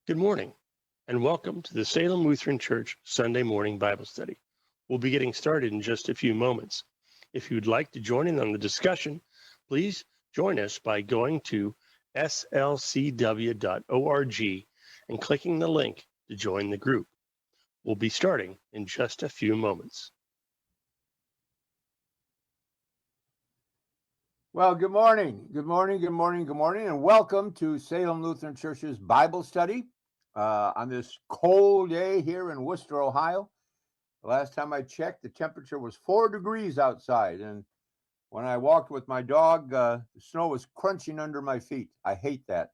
Good morning, and welcome to the Salem Lutheran Church Sunday morning Bible study. We'll be getting started in just a few moments. If you'd like to join in on the discussion, please join us by going to slcw.org and clicking the link to join the group. We'll be starting in just a few moments. Well, good morning, and welcome to Salem Lutheran Church's Bible study on this cold day here in Worcester, Ohio. The last time I checked, the temperature was 4 degrees outside, and when I walked with my dog, the snow was crunching under my feet. I hate that.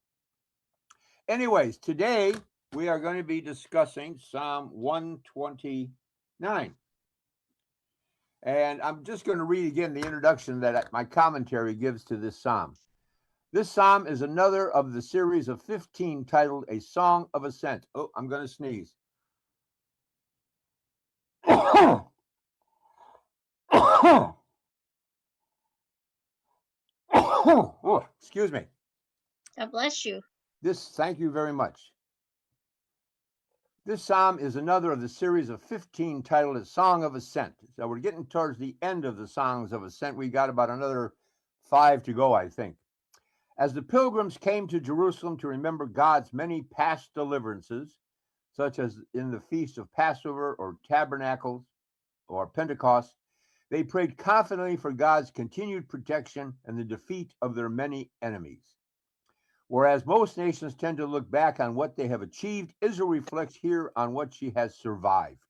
Anyways, today we are going to be discussing Psalm 129. And I'm just going to read again the introduction that my commentary gives to this psalm. This psalm is another of the series of 15 titled A Song of Ascent. Oh, I'm going to sneeze. Oh, excuse me. God bless you. Thank you very much. This psalm is another of the series of 15 titled A Song of Ascent. So we're getting towards the end of the Songs of Ascent. We got about another 5 to go, I think. As the pilgrims came to Jerusalem to remember God's many past deliverances, such as in the Feast of Passover or Tabernacles or Pentecost, they prayed confidently for God's continued protection and the defeat of their many enemies. Whereas most nations tend to look back on what they have achieved, Israel reflects here on what she has survived.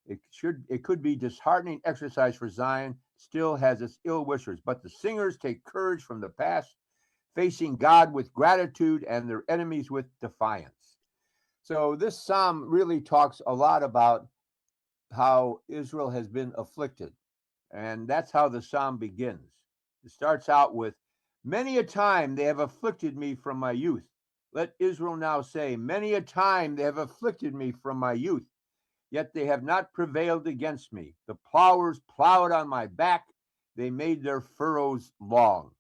It could be disheartening exercise for Zion, still has its ill wishers, but the singers take courage from the past, facing God with gratitude and their enemies with defiance. So this psalm really talks a lot about how Israel has been afflicted, and that's how the psalm begins. It starts out with, "Many a time they have afflicted me from my youth. Let Israel now say, many a time they have afflicted me from my youth, yet they have not prevailed against me. The plowers plowed on my back, they made their furrows long."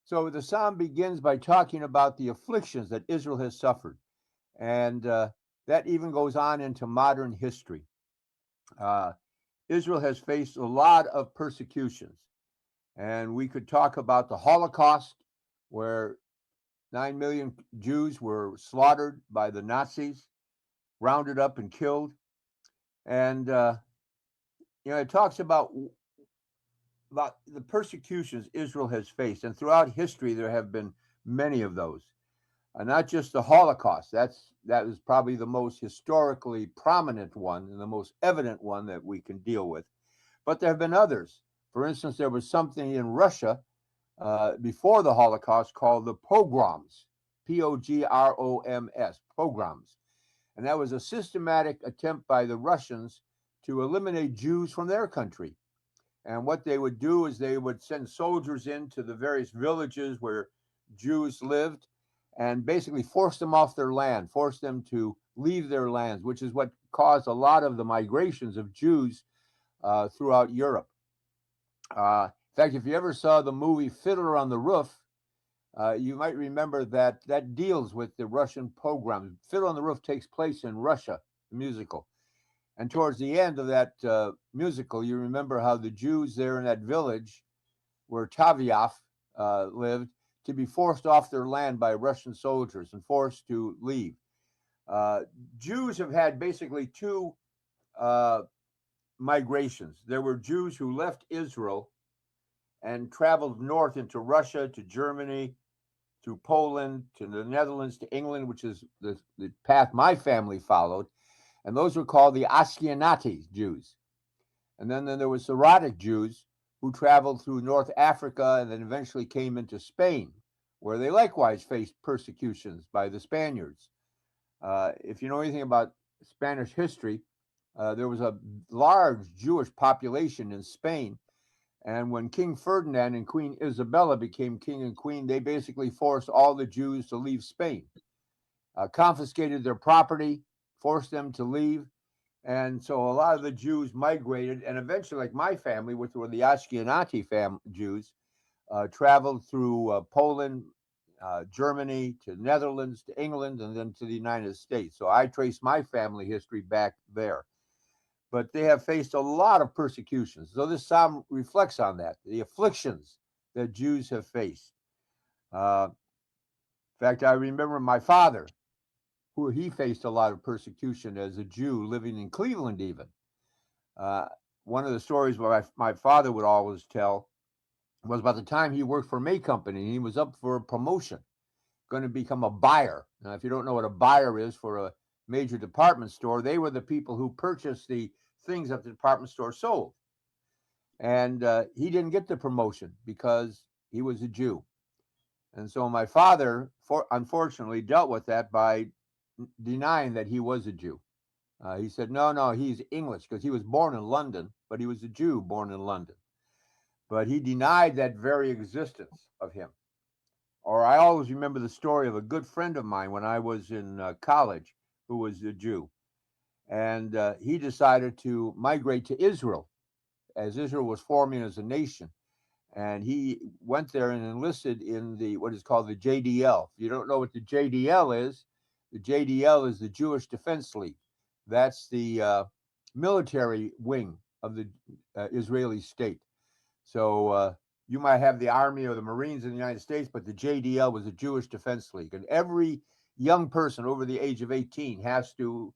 So the psalm begins by talking about the afflictions that Israel has suffered, and that even goes on into modern history. Israel has faced a lot of persecutions. And we could talk about the Holocaust, where 9 million Jews were slaughtered by the Nazis, rounded up and killed. And, it talks about the persecutions Israel has faced. And throughout history, there have been many of those. Not just the Holocaust. That is probably the most historically prominent one and the most evident one that we can deal with. But there have been others. For instance, there was something in Russia before the Holocaust called the pogroms, Pogroms, pogroms. And that was a systematic attempt by the Russians to eliminate Jews from their country. And what they would do is they would send soldiers into the various villages where Jews lived and basically force them off their land, force them to leave their lands, which is what caused a lot of the migrations of Jews throughout Europe. In fact, if you ever saw the movie Fiddler on the Roof, you might remember that deals with the Russian pogrom. Fiddler on the Roof takes place in Russia, the musical. And towards the end of that musical, you remember how the Jews there in that village where Taviaf lived to be forced off their land by Russian soldiers and forced to leave. Jews have had basically two migrations. There were Jews who left Israel and traveled north into Russia, to Germany, to Poland, to the Netherlands, to England, which is the path my family followed. And those were called the Ashkenazi Jews. And then there were Sephardic Jews who traveled through North Africa and then eventually came into Spain, where they likewise faced persecutions by the Spaniards. If you know anything about Spanish history, there was a large Jewish population in Spain. And when King Ferdinand and Queen Isabella became king and queen, they basically forced all the Jews to leave Spain, confiscated their property, forced them to leave. And so a lot of the Jews migrated, and eventually, like my family, which were the Ashkenazi Jews, traveled through Poland, Germany to Netherlands to England and then to the United States. So I trace my family history back there. But they have faced a lot of persecutions. So this psalm reflects on that, the afflictions that Jews have faced. In fact, I remember my father, who he faced a lot of persecution as a Jew living in Cleveland even. One of the stories my father would always tell was about the time he worked for May Company. He was up for a promotion, going to become a buyer. Now, if you don't know what a buyer is for a major department store, they were the people who purchased the things that the department store sold. And he didn't get the promotion because he was a Jew. And so my father, unfortunately, dealt with that by denying that he was a Jew. He said, no, he's English because he was born in London, but he was a Jew born in London. But he denied that very existence of him. Or I always remember the story of a good friend of mine when I was in college who was a Jew. And he decided to migrate to Israel as Israel was forming as a nation. And he went there and enlisted in what is called the JDL. If you don't know what the JDL is the Jewish Defense League. That's the military wing of the Israeli state. So you might have the Army or the Marines in the United States, but the JDL was the Jewish Defense League. And every young person over the age of 18 has to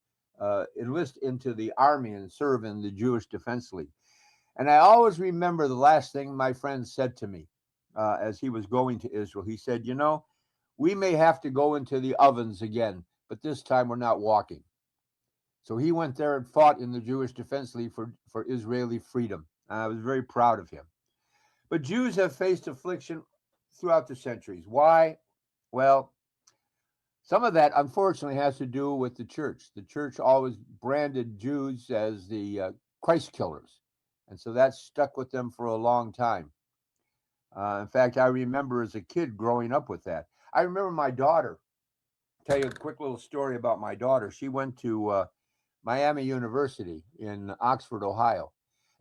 enlist into the Army and serve in the Jewish Defense League. And I always remember the last thing my friend said to me as he was going to Israel. He said, we may have to go into the ovens again, but this time we're not walking. So he went there and fought in the Jewish Defense League for Israeli freedom. And I was very proud of him. But Jews have faced affliction throughout the centuries. Why? Well, some of that, unfortunately, has to do with the church. The church always branded Jews as the Christ killers. And so that stuck with them for a long time. In fact, I remember as a kid growing up with that. I remember my daughter, tell you a quick little story about my daughter. She went to Miami University in Oxford, Ohio.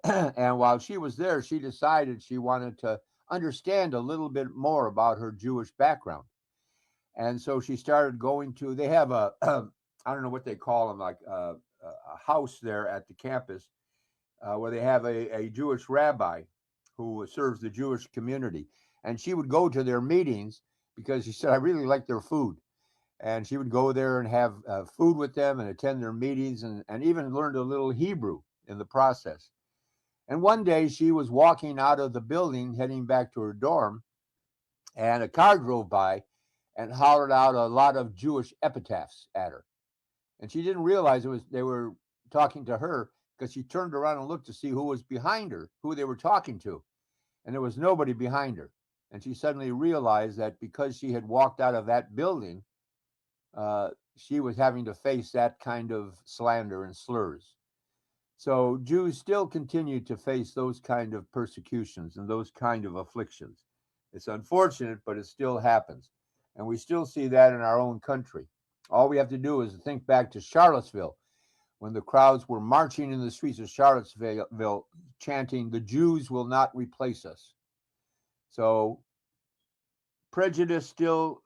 And while she was there, she decided she wanted to understand a little bit more about her Jewish background. And so she started going to, they have I don't know what they call them, like a house there at the campus where they have a Jewish rabbi who serves the Jewish community. And she would go to their meetings because she said, I really like their food. And she would go there and have food with them and attend their meetings and even learned a little Hebrew in the process. And one day she was walking out of the building, heading back to her dorm, and a car drove by and hollered out a lot of Jewish epitaphs at her. And she didn't realize they were talking to her because she turned around and looked to see who was behind her, who they were talking to. And there was nobody behind her. And she suddenly realized that because she had walked out of that building, she was having to face that kind of slander and slurs. So Jews still continue to face those kind of persecutions and those kind of afflictions. It's unfortunate, but it still happens. And we still see that in our own country. All we have to do is think back to Charlottesville, when the crowds were marching in the streets of Charlottesville chanting, "The Jews will not replace us." So prejudice still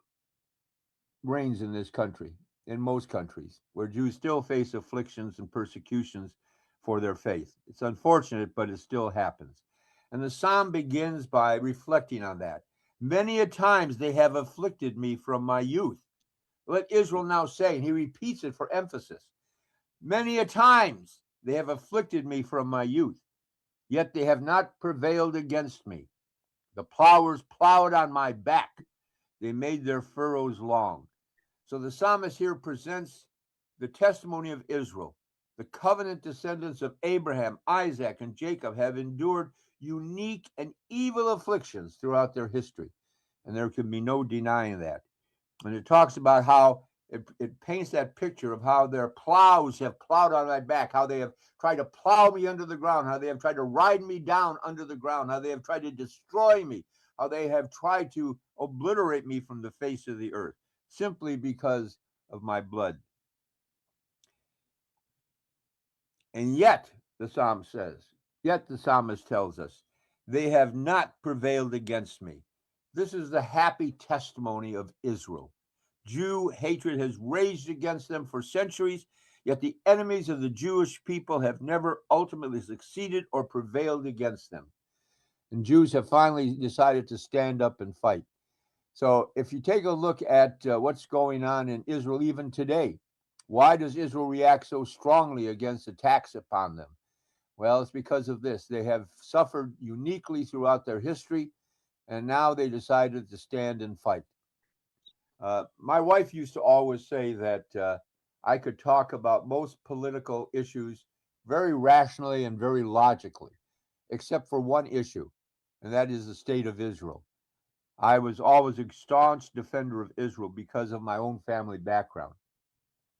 reigns in this country, in most countries, where Jews still face afflictions and persecutions for their faith. It's unfortunate, but it still happens. And the psalm begins by reflecting on that. Many a times they have afflicted me from my youth. Let Israel now say, and he repeats it for emphasis. Many a times they have afflicted me from my youth, yet they have not prevailed against me. The plowers plowed on my back. They made their furrows long. So the psalmist here presents the testimony of Israel. The covenant descendants of Abraham, Isaac, and Jacob have endured unique and evil afflictions throughout their history. And there can be no denying that. And it talks about how it paints that picture of how their plows have plowed on my back, how they have tried to plow me under the ground, how they have tried to ride me down under the ground, how they have tried to destroy me, how they have tried to obliterate me from the face of the earth, simply because of my blood. And yet, the psalm says, yet the psalmist tells us, they have not prevailed against me. This is the happy testimony of Israel. Jew hatred has raged against them for centuries, yet the enemies of the Jewish people have never ultimately succeeded or prevailed against them. And Jews have finally decided to stand up and fight. So if you take a look at what's going on in Israel even today, why does Israel react so strongly against attacks upon them? Well, it's because of this. They have suffered uniquely throughout their history, and now they decided to stand and fight. My wife used to always say that I could talk about most political issues very rationally and very logically, except for one issue, and that is the state of Israel. I was always a staunch defender of Israel because of my own family background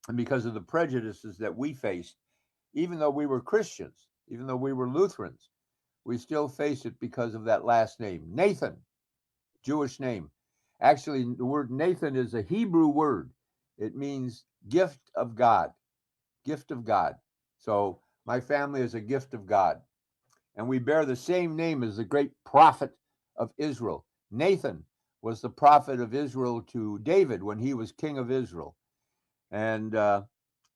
and because of the prejudices that we faced, even though we were Christians, even though we were Lutherans. We still face it because of that last name, Nathan, Jewish name. Actually, the word Nathan is a Hebrew word. It means gift of God, gift of God. So my family is a gift of God. And we bear the same name as the great prophet of Israel. Nathan was the prophet of Israel to David when he was king of Israel. And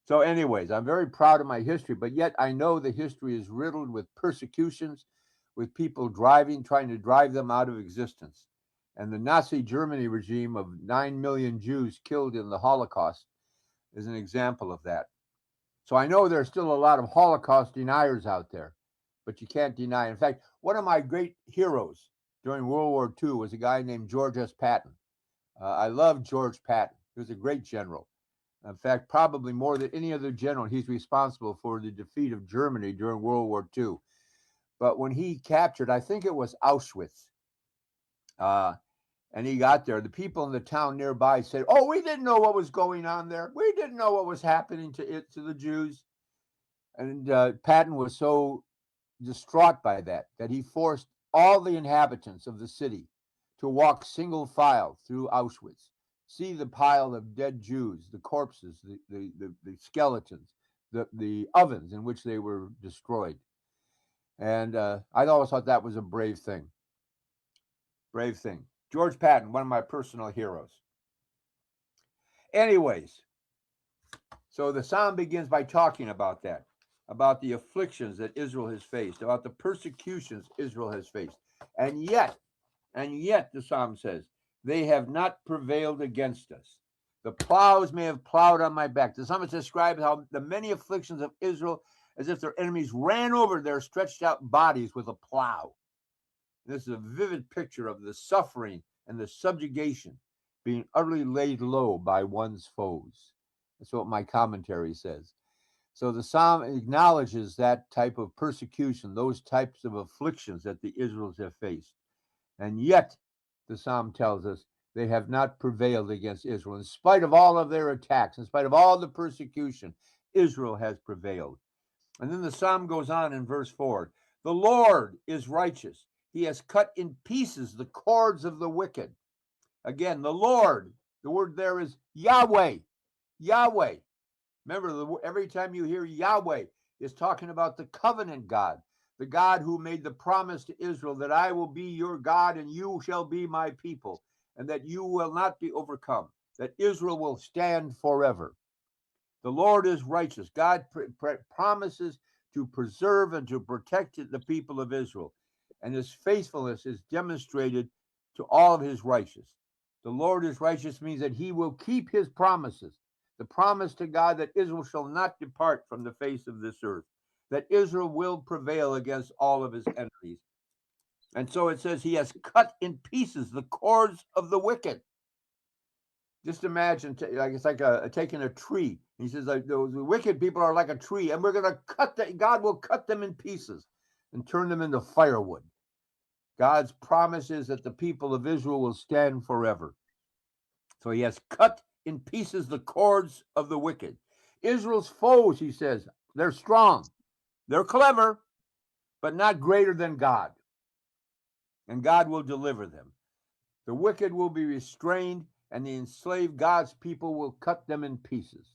so anyways, I'm very proud of my history, but yet I know the history is riddled with persecutions, with people trying to drive them out of existence. And the Nazi Germany regime of 9 million Jews killed in the Holocaust is an example of that. So I know there's still a lot of Holocaust deniers out there, but you can't deny. In fact, one of my great heroes during World War II was a guy named George S. Patton. I love George Patton. He was a great general. In fact, probably more than any other general, he's responsible for the defeat of Germany during World War II. But when he captured, I think it was Auschwitz, and he got there, the people in the town nearby said, "Oh, we didn't know what was going on there. We didn't know what was happening to the Jews." And Patton was so distraught by that he forced all the inhabitants of the city to walk single file through Auschwitz, see the pile of dead Jews, the corpses, the skeletons, the ovens in which they were destroyed. And I always thought that was a brave thing. Brave thing. George Patton, one of my personal heroes. Anyways, so the psalm begins by talking about that, about the afflictions that Israel has faced, about the persecutions Israel has faced. And yet, the psalm says, they have not prevailed against us. The plows may have plowed on my back. The psalmist describes how the many afflictions of Israel as if their enemies ran over their stretched out bodies with a plow. This is a vivid picture of the suffering and the subjugation, being utterly laid low by one's foes. That's what my commentary says. So the psalm acknowledges that type of persecution, those types of afflictions that the Israelites have faced. And yet, the psalm tells us they have not prevailed against Israel. In spite of all of their attacks, in spite of all the persecution, Israel has prevailed. And then the psalm goes on in verse 4. The Lord is righteous. He has cut in pieces the cords of the wicked. Again, the Lord, the word there is Yahweh. Yahweh. Remember, every time you hear Yahweh, it's talking about the covenant God, the God who made the promise to Israel that I will be your God and you shall be my people, and that you will not be overcome, that Israel will stand forever. The Lord is righteous. God promises to preserve and to protect the people of Israel, and his faithfulness is demonstrated to all of his righteous. The Lord is righteous means that he will keep his promises. The promise to God that Israel shall not depart from the face of this earth, that Israel will prevail against all of his enemies. And so it says he has cut in pieces the cords of the wicked. Just imagine, it's like taking a tree. He says, the wicked people are like a tree, and we're going to cut that. God will cut them in pieces and turn them into firewood. God's promise is that the people of Israel will stand forever. So he has cut in pieces the cords of the wicked. Israel's foes, he says, they're strong. They're clever, but not greater than God. And God will deliver them. The wicked will be restrained, and the enslaved God's people will cut them in pieces.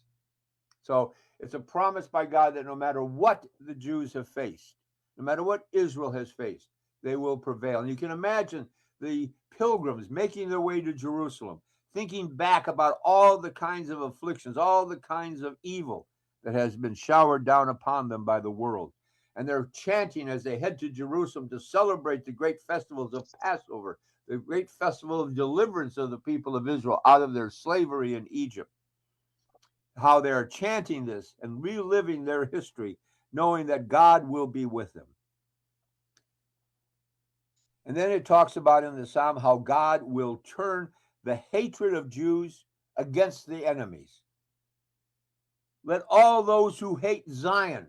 So it's a promise by God that no matter what the Jews have faced, no matter what Israel has faced, they will prevail. And you can imagine the pilgrims making their way to Jerusalem, thinking back about all the kinds of afflictions, all the kinds of evil that has been showered down upon them by the world. And they're chanting as they head to Jerusalem to celebrate the great festivals of Passover, the great festival of deliverance of the people of Israel out of their slavery in Egypt. How they're chanting this and reliving their history, knowing that God will be with them. And then it talks about in the psalm how God will turn the hatred of Jews against the enemies. Let all those who hate Zion,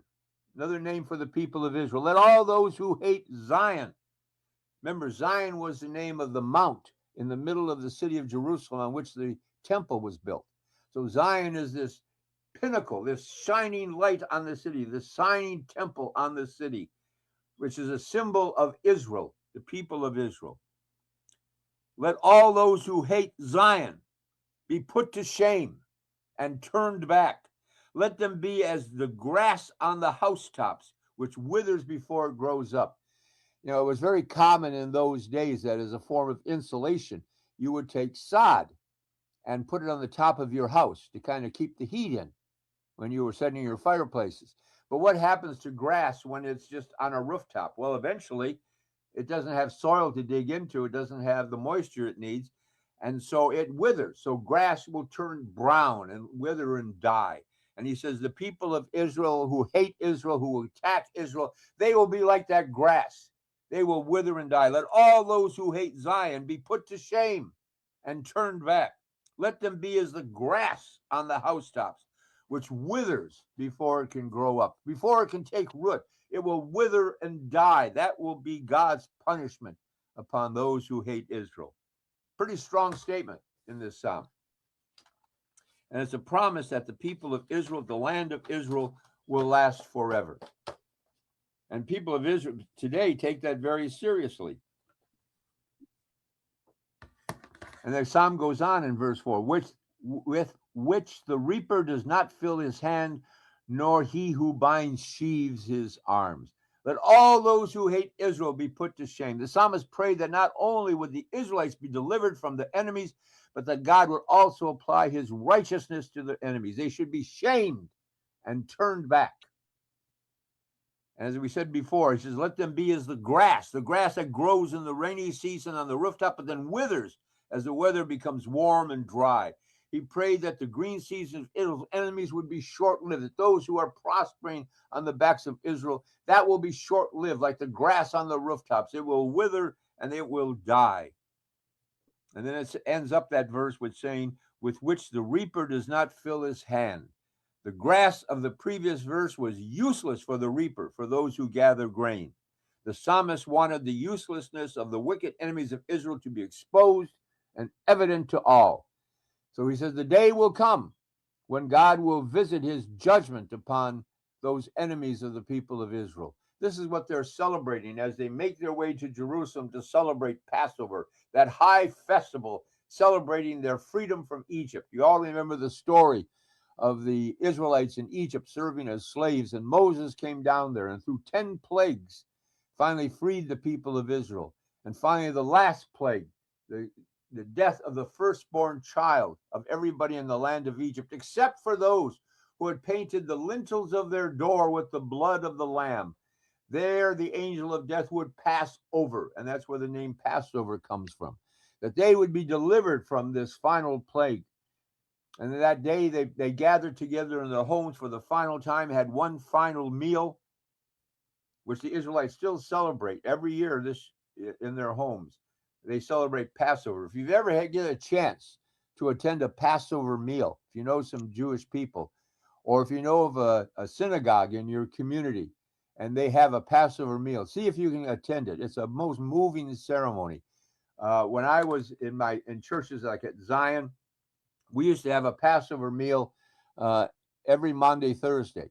another name for the people of Israel, let all those who hate Zion. Remember, Zion was the name of the mount in the middle of the city of Jerusalem on which the temple was built. So Zion is this pinnacle, this shining light on the city, this shining temple on the city, which is a symbol of Israel, the people of Israel. Let all those who hate Zion be put to shame and turned back. Let them be as the grass on the housetops, which withers before it grows up. You know, it was very common in those days that as a form of insulation, you would take sod and put it on the top of your house to kind of keep the heat in when you were setting your fireplaces. But what happens to grass when it's just on a rooftop? Well, eventually it doesn't have soil to dig into. It doesn't have the moisture it needs. And so it withers. So grass will turn brown and wither and die. And he says, the people of Israel who hate Israel, who attack Israel, they will be like that grass. They will wither and die. Let all those who hate Zion be put to shame and turned back. Let them be as the grass on the housetops, which withers before it can grow up, before it can take root. It will wither and die. That will be God's punishment upon those who hate Israel. Pretty strong statement in this psalm. And it's a promise that the people of Israel, the land of Israel, will last forever. And people of Israel today take that very seriously. And the psalm goes on in verse 4, with which the reaper does not fill his hand, nor he who binds sheaves his arms. Let all those who hate Israel be put to shame. The psalmist prayed that not only would the Israelites be delivered from the enemies, but that God would also apply his righteousness to their enemies. They should be shamed and turned back. As we said before, he says, let them be as the grass that grows in the rainy season on the rooftop, but then withers as the weather becomes warm and dry. He prayed that the green season of Israel's enemies would be short-lived, that those who are prospering on the backs of Israel, that will be short-lived, like the grass on the rooftops. It will wither and it will die. And then it ends up that verse with saying, with which the reaper does not fill his hand. The grass of the previous verse was useless for the reaper, for those who gather grain. The psalmist wanted the uselessness of the wicked enemies of Israel to be exposed and evident to all. So he says, the day will come when God will visit his judgment upon those enemies of the people of Israel. This is what they're celebrating as they make their way to Jerusalem to celebrate Passover, that high festival celebrating their freedom from Egypt. You all remember the story of the Israelites in Egypt serving as slaves, and Moses came down there and through 10 plagues finally freed the people of Israel. And finally, the last plague, the death of the firstborn child of everybody in the land of Egypt, except for those who had painted the lintels of their door with the blood of the lamb. There the angel of death would pass over, and that's where the name Passover comes from, that they would be delivered from this final plague. And that day they gathered together in their homes for the final time, had one final meal, which the Israelites still celebrate every year this in their homes. They celebrate Passover. If you've ever get a chance to attend a Passover meal, if you know some Jewish people, or if you know of a synagogue in your community and they have a Passover meal, see if you can attend it. It's a most moving ceremony. When I was in churches like at Zion, we used to have a Passover meal every Monday, Thursday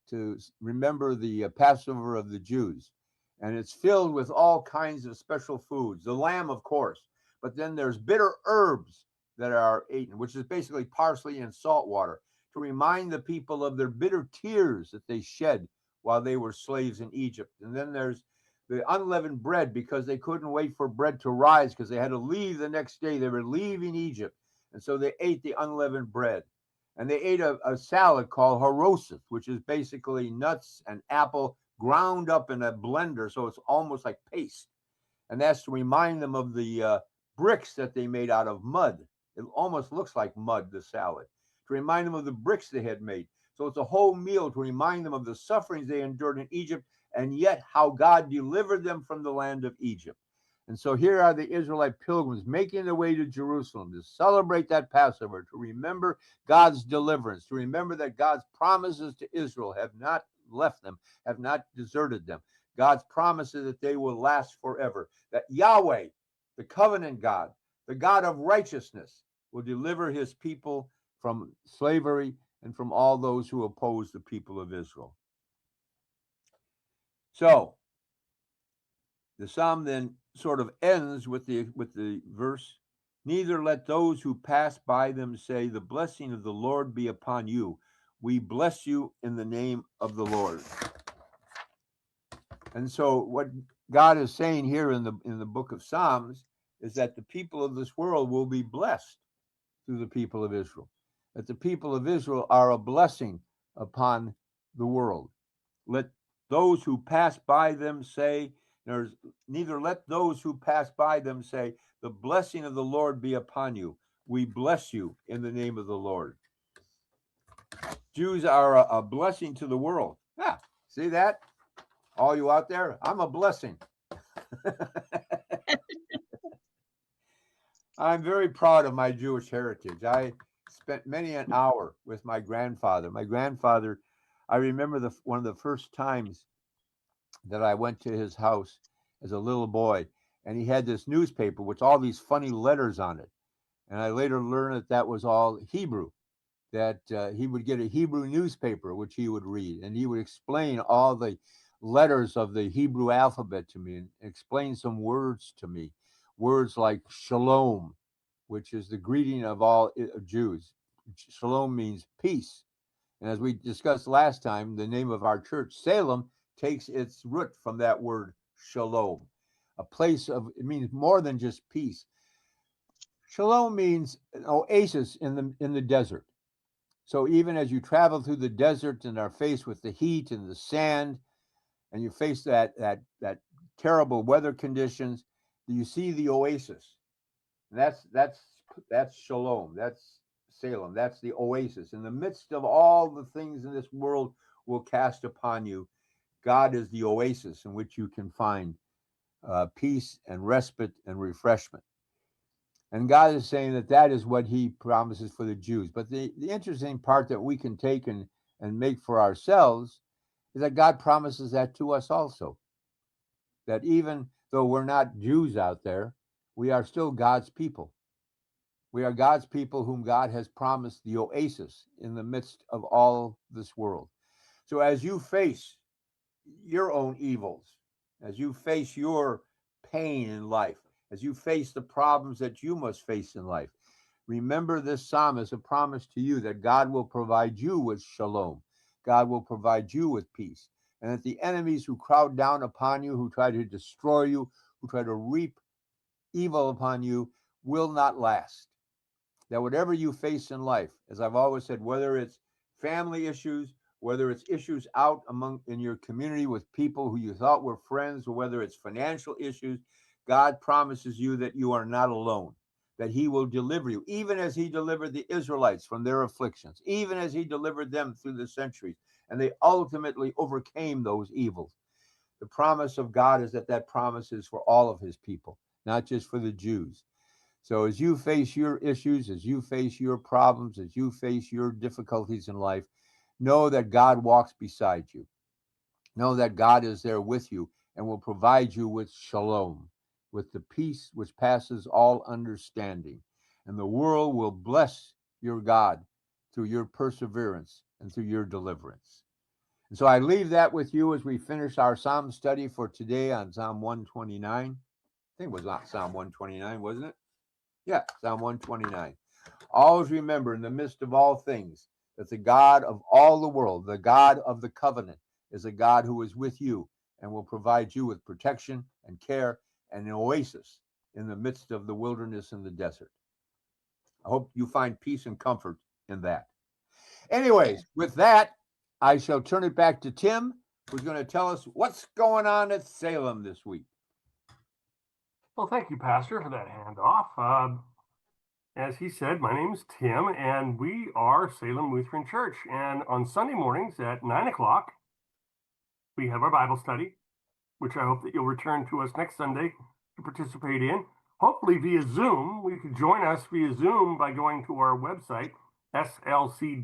to remember the Passover of the Jews. And it's filled with all kinds of special foods. The lamb, of course, but then there's bitter herbs that are eaten, which is basically parsley and salt water, to remind the people of their bitter tears that they shed while they were slaves in Egypt. And then there's the unleavened bread because they couldn't wait for bread to rise because they had to leave the next day. They were leaving Egypt. And so they ate the unleavened bread. And they ate a salad called harosith, which is basically nuts and apple ground up in a blender. So it's almost like paste. And that's to remind them of the bricks that they made out of mud. It almost looks like mud, the salad, to remind them of the bricks they had made. So it's a whole meal to remind them of the sufferings they endured in Egypt, and yet how God delivered them from the land of Egypt. And so here are the Israelite pilgrims making their way to Jerusalem to celebrate that Passover, to remember God's deliverance, to remember that God's promises to Israel have not left them, have not deserted them. God's promises that they will last forever, that Yahweh, the covenant God, the God of righteousness, will deliver his people from slavery and from all those who oppose the people of Israel. So the psalm then sort of ends with the verse, neither let those who pass by them say, the blessing of the Lord be upon you. We bless you in the name of the Lord. And so what God is saying here in the book of Psalms is that the people of this world will be blessed through the people of Israel, that the people of Israel are a blessing upon the world. Let those who pass by them say, neither let those who pass by them say, the blessing of the Lord be upon you. We bless you in the name of the Lord. Jews are a blessing to the world. Yeah, see that? All you out there, I'm a blessing. I'm very proud of my Jewish heritage. I spent many an hour with my grandfather. My grandfather, I remember one of the first times that I went to his house as a little boy, and he had this newspaper with all these funny letters on it. And I later learned that was all Hebrew, that he would get a Hebrew newspaper, which he would read, and he would explain all the letters of the Hebrew alphabet to me and explain some words to me. Words like shalom, which is the greeting of all Jews. Shalom means peace. And as we discussed last time, the name of our church, Salem, takes its root from that word shalom, a place of, it means more than just peace. Shalom means an oasis in the desert. So even as you travel through the desert and are faced with the heat and the sand, and you face that terrible weather conditions, you see the oasis. And that's shalom. That's Salem. That's the oasis. In the midst of all the things in this world will cast upon you, God is the oasis in which you can find peace and respite and refreshment. And God is saying that is what he promises for the Jews. But the interesting part that we can take and make for ourselves is that God promises that to us also. That even though we're not Jews out there, we are still God's people. We are God's people whom God has promised the oasis in the midst of all this world. So as you face your own evils, as you face your pain in life, as you face the problems that you must face in life, remember this psalm as a promise to you that God will provide you with shalom. God will provide you with peace. And that the enemies who crowd down upon you, who try to destroy you, who try to reap evil upon you, will not last. That whatever you face in life, as I've always said, whether it's family issues, whether it's issues out in your community with people who you thought were friends, or whether it's financial issues, God promises you that you are not alone, that he will deliver you, even as he delivered the Israelites from their afflictions, even as he delivered them through the centuries, and they ultimately overcame those evils. The promise of God is that promise is for all of his people, not just for the Jews. So as you face your issues, as you face your problems, as you face your difficulties in life, know that God walks beside you. Know that God is there with you and will provide you with shalom, with the peace which passes all understanding. And the world will bless your God through your perseverance and through your deliverance. And so I leave that with you as we finish our Psalm study for today on Psalm 129. I think it was not Psalm 129, wasn't it? Yeah, Psalm 129. Always remember in the midst of all things that the God of all the world, the God of the covenant, is a God who is with you and will provide you with protection and care and an oasis in the midst of the wilderness and the desert. I hope you find peace and comfort in that. Anyways, with that, I shall turn it back to Tim, who's going to tell us what's going on at Salem this week. Well, thank you, Pastor, for that handoff. As he said, my name is Tim, and we are Salem Lutheran Church. And on Sunday mornings at 9 o'clock, we have our Bible study, which I hope that you'll return to us next Sunday to participate in. Hopefully via Zoom. You can join us via Zoom by going to our website, slcw.org,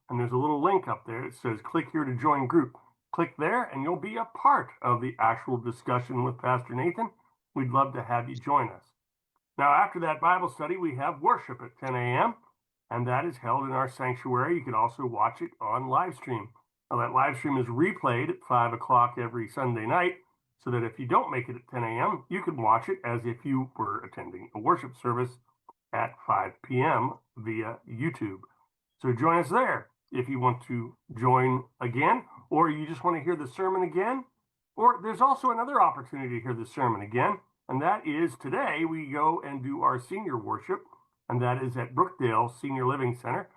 and there's a little link up there. It says, click here to join group. Click there, and you'll be a part of the actual discussion with Pastor Nathan. We'd love to have you join us. Now, after that Bible study, we have worship at 10 a.m., and that is held in our sanctuary. You can also watch it on live stream. Now, that live stream is replayed at 5 o'clock every Sunday night, so that if you don't make it at 10 a.m., you can watch it as if you were attending a worship service at 5 p.m. via YouTube. So join us there if you want to join again, or you just want to hear the sermon again, or there's also another opportunity to hear the sermon again. And that is today we go and do our senior worship, and that is at Brookdale Senior Living Center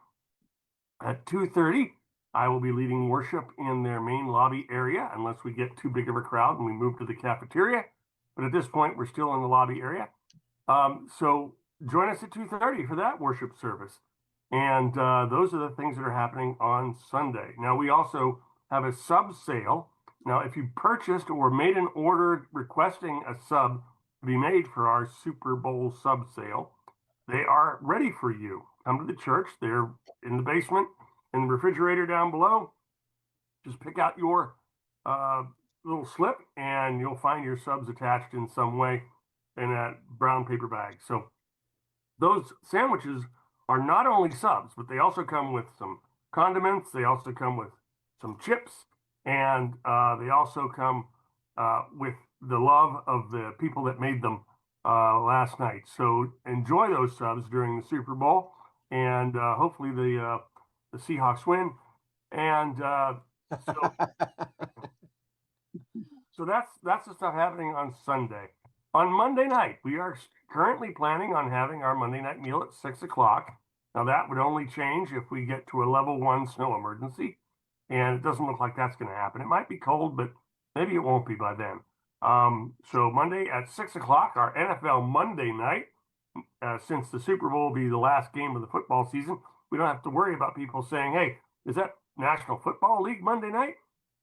at 2:30. I will be leading worship in their main lobby area, unless we get too big of a crowd and we move to the cafeteria. But at this point, we're still in the lobby area. So join us at 2:30 for that worship service. And those are the things that are happening on Sunday. Now, we also have a sub sale. Now, if you purchased or made an order requesting a sub to be made for our Super Bowl sub sale, they are ready for you. Come to the church. They're in the basement, in the refrigerator down below. Just pick out your little slip, and you'll find your subs attached in some way in a brown paper bag. So those sandwiches are not only subs, but they also come with some condiments. They also come with some chips, and they also come with the love of the people that made them last night. So enjoy those subs during the Super Bowl, and hopefully the Seahawks win. And so that's the stuff happening on Sunday. On Monday night, we are currently planning on having our Monday night meal at 6 o'clock. Now, that would only change if we get to a level 1 snow emergency, and it doesn't look like that's going to happen. It might be cold, but maybe it won't be by then. So Monday at 6 o'clock, our NFL Monday night, since the Super Bowl will be the last game of the football season, we don't have to worry about people saying, hey, is that National Football League Monday night?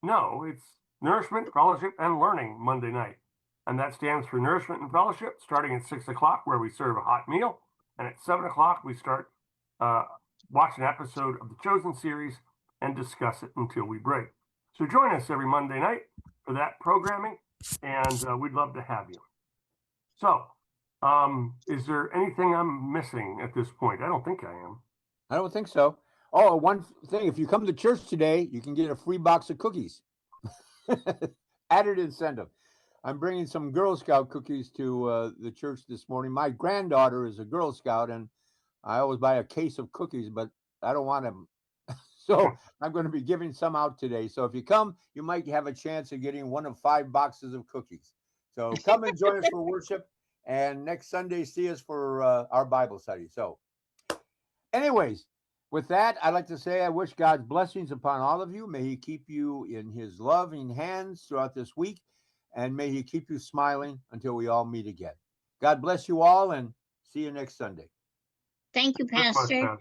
No, it's Nourishment, Fellowship, and Learning Monday night. And that stands for Nourishment and Fellowship, starting at 6 o'clock, where we serve a hot meal. And at 7 o'clock, we start watch an episode of the Chosen series and discuss it until we break. So join us every Monday night for that programming, and we'd love to have you. So, is there anything I'm missing at this point? I don't think I am. I don't think so. Oh, one thing, if you come to church today, you can get a free box of cookies. Added incentive. I'm bringing some Girl Scout cookies to the church this morning. My granddaughter is a Girl Scout, and I always buy a case of cookies, but I don't want them. So I'm going to be giving some out today. So if you come, you might have a chance of getting one of 5 boxes of cookies. So come and join us for worship. And next Sunday, see us for our Bible study. So anyways, with that, I'd like to say I wish God's blessings upon all of you. May he keep you in his loving hands throughout this week. And may he keep you smiling until we all meet again. God bless you all, and see you next Sunday. Thank you, Pastor.